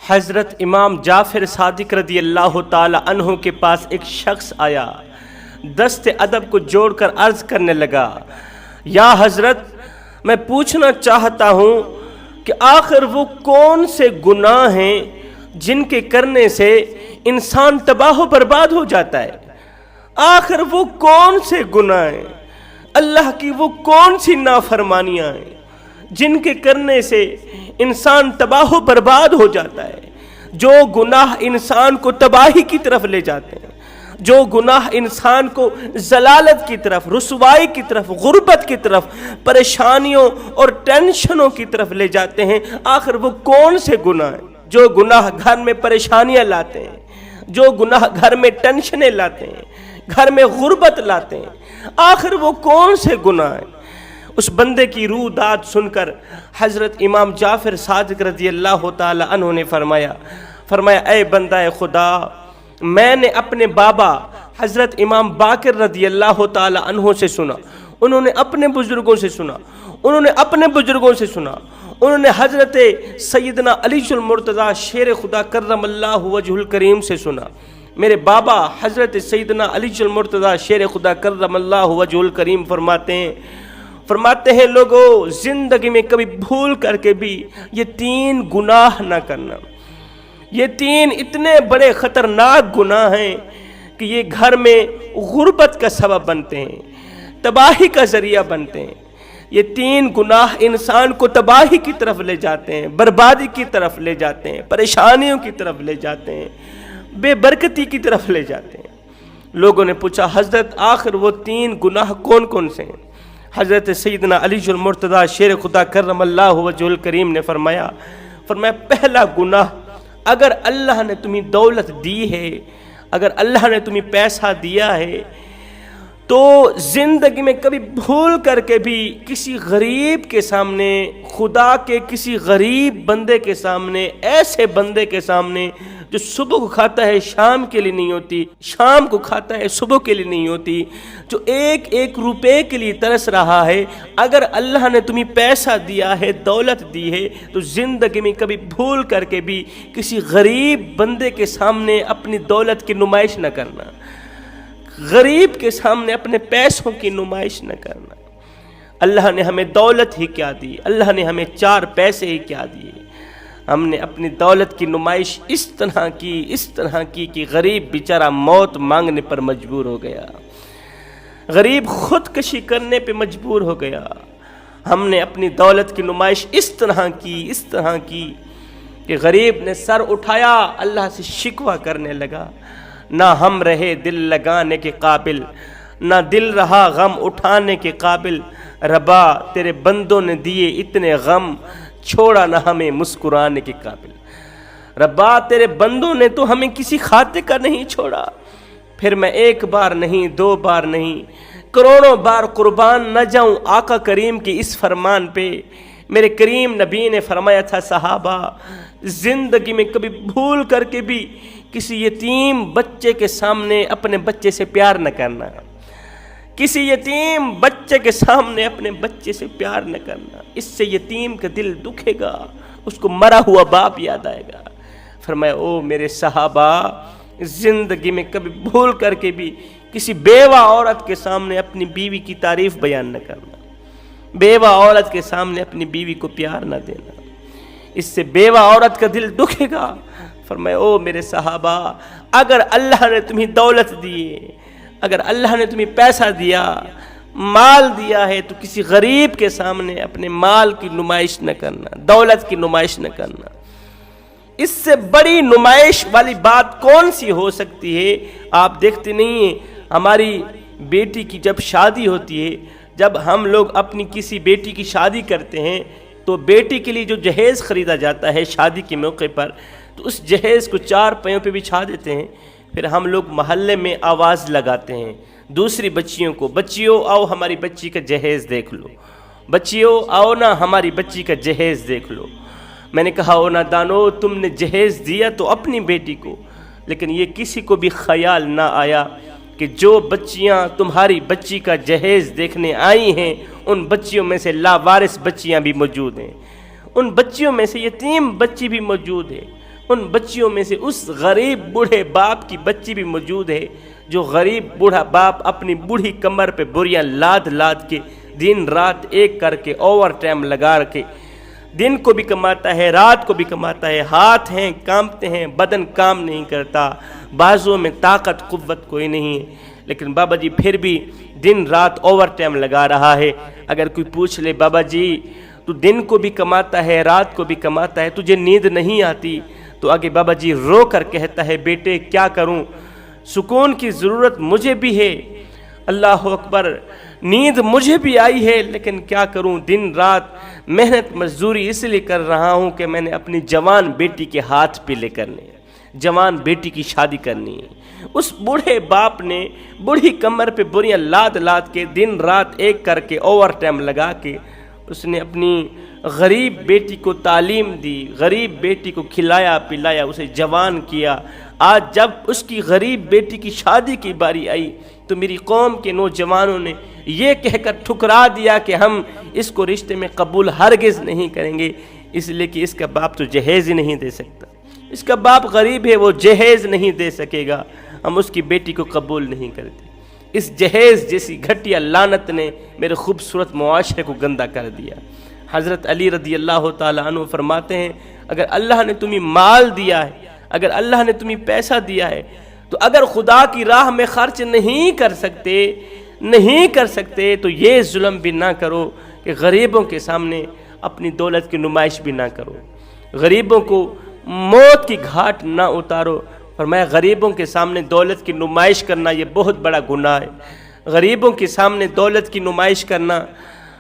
حضرت امام جعفر صادق رضی اللہ تعالی عنہ کے پاس ایک شخص آیا، دست ادب کو جوڑ کر عرض کرنے لگا، یا حضرت میں پوچھنا چاہتا ہوں کہ آخر وہ کون سے گناہ ہیں جن کے کرنے سے انسان تباہ و برباد ہو جاتا ہے؟ آخر وہ کون سے گناہ ہیں، اللہ کی وہ کون سی نافرمانیاں ہیں جن کے کرنے سے انسان تباہ و برباد ہو جاتا ہے؟ جو گناہ انسان کو تباہی کی طرف لے جاتے ہیں، جو گناہ انسان کو ضلالت کی طرف، رسوائی کی طرف، غربت کی طرف، پریشانیوں اور ٹینشنوں کی طرف لے جاتے ہیں، آخر وہ کون سے گناہ ہیں؟ جو گناہ گھر میں پریشانیاں لاتے ہیں، جو گناہ گھر میں ٹینشنیں لاتے ہیں، گھر میں غربت لاتے ہیں، آخر وہ کون سے گناہ ہیں؟ اس بندے کی روح داد سن کر حضرت امام جعفر صادق رضی اللہ تعالی عنہ نے فرمایا اے بندہ خدا، میں نے اپنے بابا حضرت امام باقر رضی اللہ تعالی عنہ سے سنا، انہوں نے اپنے بزرگوں سے سنا، انہوں نے حضرت سیدنا علی المرتضیٰ شیر خدا کرم اللہ وجہ الکریم سے سنا۔ میرے بابا حضرت سیدنا علی المرتضیٰ شیر خدا کرم اللہ وجہ الکریم فرماتے ہیں لوگوں، زندگی میں کبھی بھول کر کے بھی یہ 3 گناہ نہ کرنا۔ یہ 3 اتنے بڑے خطرناک گناہ ہیں کہ یہ گھر میں غربت کا سبب بنتے ہیں، تباہی کا ذریعہ بنتے ہیں۔ یہ 3 گناہ انسان کو تباہی کی طرف لے جاتے ہیں، بربادی کی طرف لے جاتے ہیں، پریشانیوں کی طرف لے جاتے ہیں، بے برکتی کی طرف لے جاتے ہیں۔ لوگوں نے پوچھا حضرت آخر وہ 3 گناہ کون کون سے ہیں؟ حضرت سیدنا علی المرتضیٰ شیر خدا کرم اللہ وجہ الکریم نے فرمایا پہلا گناہ، اگر اللہ نے تمہیں دولت دی ہے، اگر اللہ نے تمہیں پیسہ دیا ہے تو زندگی میں کبھی بھول کر کے بھی کسی غریب کے سامنے، خدا کے کسی غریب بندے کے سامنے، ایسے بندے کے سامنے جو صبح کو کھاتا ہے شام کے لیے نہیں ہوتی، شام کو کھاتا ہے صبح کے لیے نہیں ہوتی، جو ایک روپے کے لیے ترس رہا ہے، اگر اللہ نے تمہیں پیسہ دیا ہے، دولت دی ہے، تو زندگی میں کبھی بھول کر کے بھی کسی غریب بندے کے سامنے اپنی دولت کی نمائش نہ کرنا، غریب کے سامنے اپنے پیسوں کی نمائش نہ کرنا۔ اللہ نے ہمیں دولت ہی کیا دی، اللہ نے ہمیں 4 پیسے ہی کیا دیے، ہم نے اپنی دولت کی نمائش اس طرح کی کہ غریب بیچارہ موت مانگنے پر مجبور ہو گیا، غریب خودکشی کرنے پہ مجبور ہو گیا۔ ہم نے اپنی دولت کی نمائش اس طرح کی کہ غریب نے سر اٹھایا، اللہ سے شکوہ کرنے لگا، نہ ہم رہے دل لگانے کے قابل، نہ دل رہا غم اٹھانے کے قابل، ربا تیرے بندوں نے دیے اتنے غم، چھوڑا نہ ہمیں مسکرانے کے قابل۔ ربا تیرے بندوں نے تو ہمیں کسی کھاتے کا نہیں چھوڑا، پھر میں 1 بار نہیں 2 بار نہیں کروڑوں بار قربان نہ جاؤں آقا کریم کے اس فرمان پہ۔ میرے کریم نبی نے فرمایا تھا صحابہ، زندگی میں کبھی بھول کر کے بھی کسی یتیم بچے کے سامنے اپنے بچے سے پیار نہ کرنا، کسی یتیم بچے کے سامنے اپنے بچے سے پیار نہ کرنا، اس سے یتیم کا دل دکھے گا، اس کو مرا ہوا باپ یاد آئے گا۔ فرمایا او میرے صحابہ، زندگی میں کبھی بھول کر کے بھی کسی بیوہ عورت کے سامنے اپنی بیوی کی تعریف بیان نہ کرنا، بیوہ عورت کے سامنے اپنی بیوی کو پیار نہ دینا، اس سے بیوہ عورت کا دل دکھے گا۔ فرمایا او میرے صحابہ، اگر اللہ نے تمہیں دولت دی، اگر اللہ نے تمہیں پیسہ دیا، مال دیا ہے، تو کسی غریب کے سامنے اپنے مال کی نمائش نہ کرنا، دولت کی نمائش نہ کرنا۔ اس سے بڑی نمائش والی بات کون سی ہو سکتی ہے؟ آپ دیکھتے نہیں ہیں ہماری بیٹی کی جب شادی ہوتی ہے، جب ہم لوگ اپنی کسی بیٹی کی شادی کرتے ہیں تو بیٹی کے لیے جو جہیز خریدا جاتا ہے شادی کے موقع پر، تو اس جہیز کو 4 پایوں پہ بچھا دیتے ہیں، پھر ہم لوگ محلے میں آواز لگاتے ہیں دوسری بچیوں کو، بچیوں آؤ ہماری بچی کا جہیز دیکھ لو، بچیوں آؤ نا ہماری بچی کا جہیز دیکھ لو۔ میں نے کہا او نادانو، تم نے جہیز دیا تو اپنی بیٹی کو، لیکن یہ کسی کو بھی خیال نہ آیا کہ جو بچیاں تمہاری بچی کا جہیز دیکھنے آئی ہیں ان بچیوں میں سے لاوارث بچیاں بھی موجود ہیں، ان بچیوں میں سے یتیم بچی بھی موجود ہے، ان بچیوں میں سے اس غریب بوڑھے باپ کی بچی بھی موجود ہے جو غریب بوڑھا باپ اپنی بوڑھی کمر پہ بوریاں لاد لاد کے دن رات ایک کر کے اوور ٹائم لگا کے دن کو بھی کماتا ہے رات کو بھی کماتا ہے، ہاتھ ہیں کانپتے ہیں، بدن کام نہیں کرتا، بازوں میں طاقت قوت کوئی نہیں ہے، لیکن بابا جی پھر بھی دن رات اوور ٹائم لگا رہا ہے۔ اگر کوئی پوچھ لے بابا جی تو دن کو بھی کماتا ہے رات کو بھی کماتا ہے، تجھے نیند نہیں آتی؟ تو آگے بابا جی رو کر کہتا ہے بیٹے کیا کروں، سکون کی ضرورت مجھے بھی ہے، اللہ اکبر، نیند مجھے بھی آئی ہے، لیکن کیا کروں، دن رات محنت مزدوری اس لیے کر رہا ہوں کہ میں نے اپنی جوان بیٹی کے ہاتھ پیلے کرنے ہیں، جوان بیٹی کی شادی کرنی ہے۔ اس بوڑھے باپ نے بوڑھی کمر پہ بوریاں لاد لاد کے دن رات ایک کر کے اوور ٹائم لگا کے اس نے اپنی غریب بیٹی کو تعلیم دی، غریب بیٹی کو کھلایا پلایا، اسے جوان کیا۔ آج جب اس کی غریب بیٹی کی شادی کی باری آئی تو میری قوم کے نوجوانوں نے یہ کہہ کر ٹھکرا دیا کہ ہم اس کو رشتے میں قبول ہرگز نہیں کریں گے، اس لیے کہ اس کا باپ تو جہیز ہی نہیں دے سکتا، اس کا باپ غریب ہے، وہ جہیز نہیں دے سکے گا، ہم اس کی بیٹی کو قبول نہیں کرتے۔ اس جہیز جیسی گھٹیا لعنت نے میرے خوبصورت معاشرے کو گندا کر دیا۔ حضرت علی رضی اللہ تعالیٰ عنہ فرماتے ہیں اگر اللہ نے تمہیں مال دیا ہے، اگر اللہ نے تمہیں پیسہ دیا ہے تو اگر خدا کی راہ میں خرچ نہیں کر سکتے تو یہ ظلم بھی نہ کرو کہ غریبوں کے سامنے اپنی دولت کی نمائش بھی نہ کرو، غریبوں کو موت کی گھاٹ نہ اتارو۔ فرمایا غریبوں کے سامنے دولت کی نمائش کرنا یہ بہت بڑا گناہ ہے، غریبوں کے سامنے دولت کی نمائش کرنا،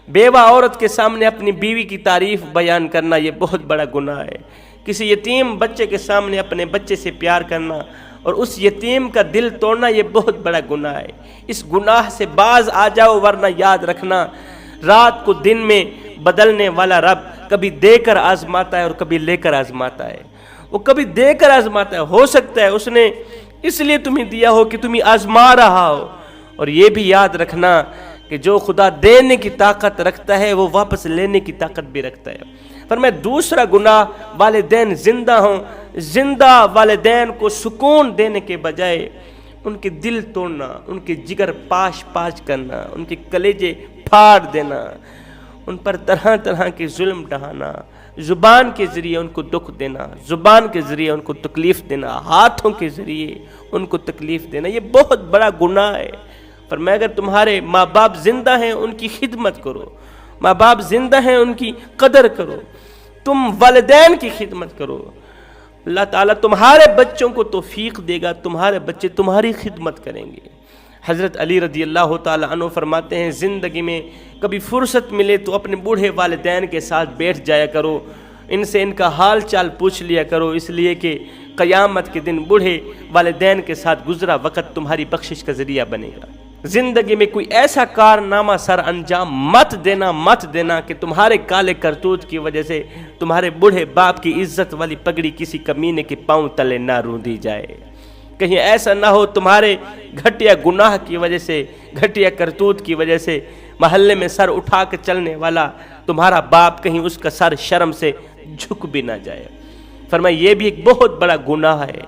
بیوہ عورت کے سامنے اپنی بیوی کی تعریف بیان کرنا یہ بہت بڑا گناہ ہے، کسی یتیم بچے کے سامنے اپنے بچے سے پیار کرنا اور اس یتیم کا دل توڑنا یہ بہت بڑا گناہ ہے۔ اس گناہ سے باز آ جاؤ، ورنہ یاد رکھنا رات کو دن میں بدلنے والا رب کبھی دے کر آزماتا ہے اور کبھی لے کر آزماتا ہے، وہ کبھی دے کر آزماتا ہے، ہو سکتا ہے اس نے اس لیے تمہیں دیا ہو کہ تمہیں آزما رہا ہو، اور یہ بھی یاد رکھنا کہ جو خدا دینے کی طاقت رکھتا ہے وہ واپس لینے کی طاقت بھی رکھتا ہے۔ فرمایا دوسرا گناہ والدین زندہ ہوں، زندہ والدین کو سکون دینے کے بجائے ان کے دل توڑنا، ان کے جگر پاش پاش کرنا، ان کے کلیجے پھاڑ دینا، ان پر طرح طرح کے ظلم ڈھانا، زبان کے ذریعے ان کو دکھ دینا، زبان کے ذریعے ان کو تکلیف دینا، ہاتھوں کے ذریعے ان کو تکلیف دینا، یہ بہت بڑا گناہ ہے۔ فرمایا اگر تمہارے ماں باپ زندہ ہیں ان کی خدمت کرو، ماں باپ زندہ ہیں ان کی قدر کرو، تم والدین کی خدمت کرو، اللہ تعالیٰ تمہارے بچوں کو توفیق دے گا، تمہارے بچے تمہاری خدمت کریں گے۔ حضرت علی رضی اللہ تعالیٰ عنہ فرماتے ہیں زندگی میں کبھی فرصت ملے تو اپنے بوڑھے والدین کے ساتھ بیٹھ جایا کرو، ان سے ان کا حال چال پوچھ لیا کرو، اس لیے کہ قیامت کے دن بوڑھے والدین کے ساتھ گزرا وقت تمہاری بخشش کا ذریعہ بنے گا۔ زندگی میں کوئی ایسا کارنامہ سر انجام مت دینا کہ تمہارے کالے کرتوت کی وجہ سے تمہارے بوڑھے باپ کی عزت والی پگڑی کسی کمینے کے پاؤں تلے نہ روندی جائے۔ کہیں ایسا نہ ہو تمہارے گھٹیا گناہ کی وجہ سے، گھٹیا کرتوت کی وجہ سے محلے میں سر اٹھا کے چلنے والا تمہارا باپ کہیں اس کا سر شرم سے جھک بھی نہ جائے۔ فرمایا یہ بھی ایک بہت بڑا گناہ ہے۔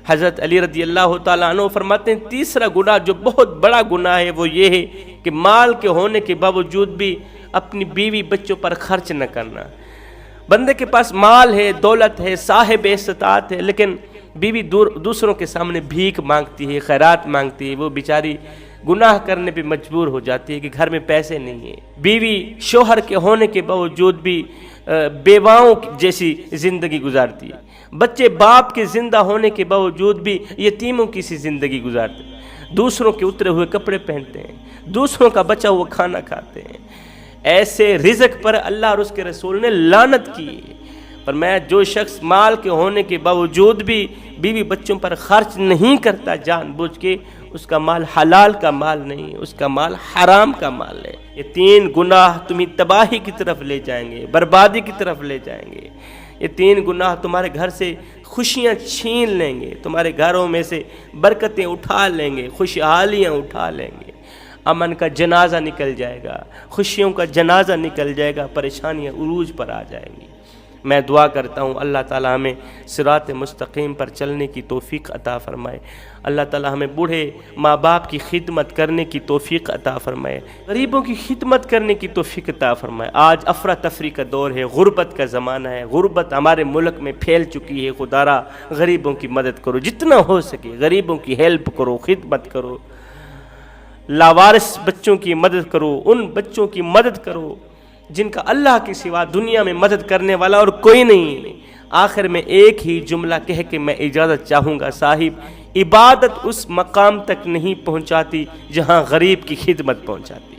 حضرت علی رضی اللہ تعالیٰ عنہ فرماتے ہیں تیسرا گناہ جو بہت بڑا گناہ ہے وہ یہ ہے کہ مال کے ہونے کے باوجود بھی اپنی بیوی بچوں پر خرچ نہ کرنا۔ بندے کے پاس مال ہے، دولت ہے، صاحب استطاعت ہے، لیکن بیوی دوسروں کے سامنے بھیک مانگتی ہے، خیرات مانگتی ہے، وہ بیچاری گناہ کرنے پہ مجبور ہو جاتی ہے کہ گھر میں پیسے نہیں ہیں۔ بیوی شوہر کے ہونے کے باوجود بھی بیواؤں جیسی زندگی گزارتی ہے، بچے باپ کے زندہ ہونے کے باوجود بھی یتیموں کی سی زندگی گزارتے ہیں، دوسروں کے اترے ہوئے کپڑے پہنتے ہیں، دوسروں کا بچا ہوا کھانا کھاتے ہیں۔ ایسے رزق پر اللہ اور اس کے رسول نے لعنت کی ہے۔ فرمایا جو شخص مال کے ہونے کے باوجود بھی بیوی بچوں پر خرچ نہیں کرتا جان بوجھ کے، اس کا مال حلال کا مال نہیں، اس کا مال حرام کا مال ہے۔ یہ تین گناہ تمہیں تباہی کی طرف لے جائیں گے، بربادی کی طرف لے جائیں گے۔ یہ تین گناہ تمہارے گھر سے خوشیاں چھین لیں گے، تمہارے گھروں میں سے برکتیں اٹھا لیں گے، خوشحالیاں اٹھا لیں گے، امن کا جنازہ نکل جائے گا، خوشیوں کا جنازہ نکل جائے گا، پریشانیاں عروج پر آ جائیں گی۔ میں دعا کرتا ہوں اللہ تعالی ہمیں صراط مستقیم پر چلنے کی توفیق عطا فرمائے، اللہ تعالی ہمیں بوڑھے ماں باپ کی خدمت کرنے کی توفیق عطا فرمائے، غریبوں کی خدمت کرنے کی توفیق عطا فرمائے۔ آج افراتفری کا دور ہے، غربت کا زمانہ ہے، غربت ہمارے ملک میں پھیل چکی ہے، خدارا غریبوں کی مدد کرو، جتنا ہو سکے غریبوں کی ہیلپ کرو، خدمت کرو، لاوارث بچوں کی مدد کرو، ان بچوں کی مدد کرو جن کا اللہ کے سوا دنیا میں مدد کرنے والا اور کوئی نہیں۔ آخر میں ایک ہی جملہ کہہ کے میں اجازت چاہوں گا، صاحب عبادت اس مقام تک نہیں پہنچاتی جہاں غریب کی خدمت پہنچاتی۔